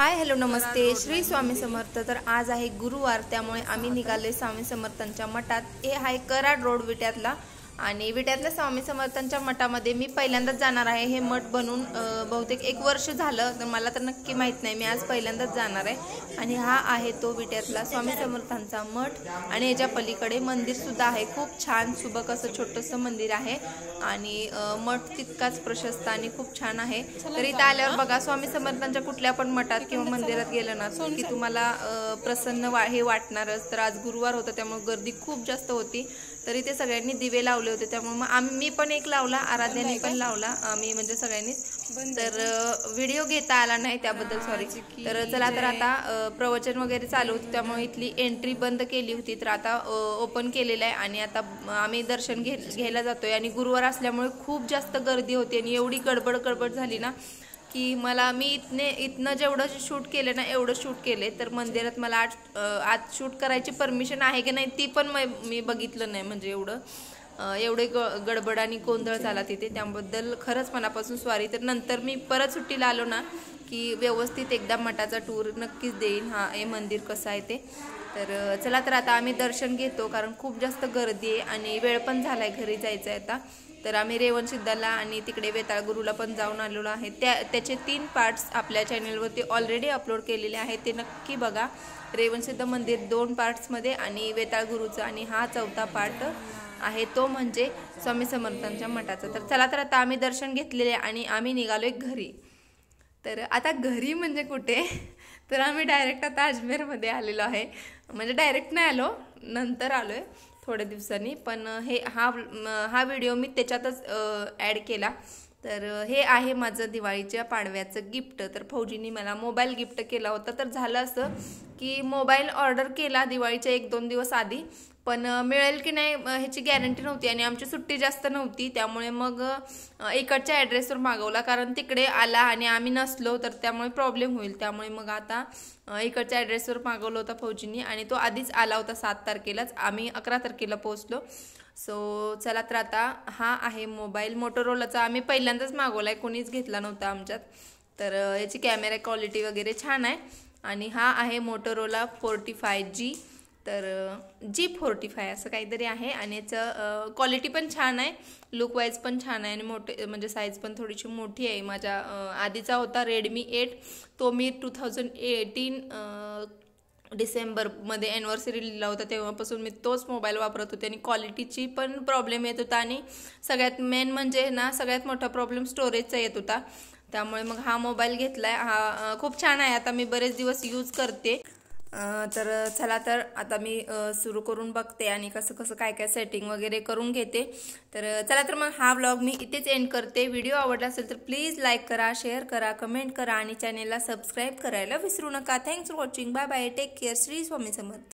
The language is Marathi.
हाय हॅलो नमस्ते श्री स्वामी समर्थ। तर आज आहे गुरुवार, त्यामुळे आम्ही निघाले स्वामी समर्थांच्या मठात। हे आहे कराड रोड विट्यातला, आणि विट्यातल्या स्वामी समर्थांच्या मठामध्ये मी पहिल्यांदाच जाणार आहे। हे मठ बनून बहुतेक 1 वर्ष झालं, तर मला तर नक्की माहित नाही, मी आज पहिल्यांदाच जाणार आहे। आणि हा आहे तो विट्यातला स्वामी समर्थांचा मठ, आणि याच्या पलीकडे मंदिर सुद्धा आहे। खूप छान सुबक असं छोटंसं मंदिर आहे, आणि मठ तितकाच प्रशस्त आणि खूप छान आहे। तर इथं आल्यावर बघा, स्वामी समर्थांच्या कुठल्या पण मठात किंवा मंदिरात गेलं ना की तुम्हाला प्रसन्न हे वाटणारच। तर आज गुरुवार होता, त्यामुळे गर्दी खूप जास्त होती। तर इथे सगळ्यांनी दिवे लावले होते, त्यामुळे मग मी पण एक लावला, आराध्याने पण लावला, आम्ही म्हणजे सगळ्यांनीच। तर व्हिडिओ घेता आला नाही, त्याबद्दल सॉरी। तर चला, तर आता प्रवचन वगैरे चालू होतं, त्यामुळे इथली एंट्री बंद केली होती, तर आता ओपन केलेलं आहे। आणि आता आम्ही दर्शन घ्यायला जातोय, आणि गुरुवार असल्यामुळे खूप जास्त गर्दी होती, आणि एवढी गडबड झाली ना की मी इथनं जेवढं शूट केलं ना एवढं शूट केले। तर मंदिरात मला आज शूट करायची परमिशन आहे की नाही ती पण मी बघितलं नाही, म्हणजे एवढे गडबड आणि गोंधळ झाला तिथे, त्याबद्दल खरंच मनापासून सॉरी। तर नंतर मी परत सुट्टीला आलो ना की व्यवस्थित एकदा मठाचा टूर नक्कीच देईन, हे मंदिर कसं आहे ते। तर चला, तर आता आम्ही दर्शन घेतो, कारण खूप जास्त गर्दी आहे आणि वेळ पण झालाय, घरी जायचं आहे आता। तर आम्ही रेवणसिद्धाला आणि तिकडे वेताळगुरूला पण जाऊन आलेलो आहे। त्याचे 3 पार्ट्स आपल्या चॅनलवरती ऑलरेडी अपलोड केलेले आहेत, ते नक्की बघा। रेवणसिद्ध मंदिर 2 पार्ट्समध्ये, आणि वेताळगुरूचा, आणि हा 4था पार्ट आहे तो म्हणजे स्वामी समर्थांच्या मठाचा। तर चला, तर आता आम्ही दर्शन घेतलेले आणि आम्ही निघालोय घरी। तर आता घरी म्हणजे कुठे, तर आम्ही डायरेक्ट आता अजमेरमध्ये आलेलो आहे, म्हणजे डायरेक्ट नाही आलो, नंतर आलोय थोड्या दिवसांनी। पण हा व्हिडिओ मी त्याच्यातच ॲड केला। तर हे आहे माझं दिवाळीच्या पाडव्याचं गिफ्ट। तर फौजींनी मला मोबाईल गिफ्ट केला होता। तर झालं असं की मोबाईल ऑर्डर केला दिवाळीच्या 1-2 दिवस आधी, पण मिळेल की नाही ह्याची गॅरंटी नव्हती, आणि आमची सुट्टी जास्त नव्हती, त्यामुळे मग इकडच्या ॲड्रेसवर मागवला, कारण तिकडे आला आणि आम्ही नसलो तर त्यामुळे प्रॉब्लेम होईल। त्यामुळे मग आता इकडच्या ॲड्रेसवर मागवलं होतं फौजींनी, आणि तो आधीच आला होता 7 तारखेलाच, आम्ही 11 तारखेला पोहोचलो। सो चला, तर आता हा आहे मोबाईल मोटोरोलाचा, आम्ही पहिल्यांदाच मागवलाय, कोणीच घेतला नव्हता आमच्यात। तर याची कॅमेरा क्वालिटी वगैरे छान आहे, आणि हा आहे मोटोरोला 45G, तर G45 असं काहीतरी आहे, आणि याचं क्वालिटी पण छान आहे, लुक वाईज पण छान आहे, आणि मोठे म्हणजे साईज पण थोडीशी मोठी आहे। माझ्या आधीचा होता Redmi 8, तो मी 2018 डिसेंबरमध्ये ॲनिव्हर्सरी लिहिला होता, तेव्हापासून मी तोच मोबाईल वापरत होते, आणि क्वालिटीची पण प्रॉब्लेम येत होता, आणि सगळ्यात मेन म्हणजे ना सगळ्यात मोठा प्रॉब्लेम स्टोरेजचा येत होता। त्यामुळे मग हा मोबाईल घेतलाय, हा खूप छान आहे, आता मी बरेच दिवस यूज करते। तर चला, तर आता मी सुरू करून बघते, आणि कसं काय सेटिंग वगैरे करून घेते। तर चला, तर मग हा व्लॉग मी इथेच एंड करते। व्हिडिओ आवडला असेल तर प्लीज लाईक करा, शेअर करा, कमेंट करा, आणि चॅनेलला सबस्क्राईब करायला विसरू नका। Thanks for watching, bye bye, take care, Shri Swami Samarth.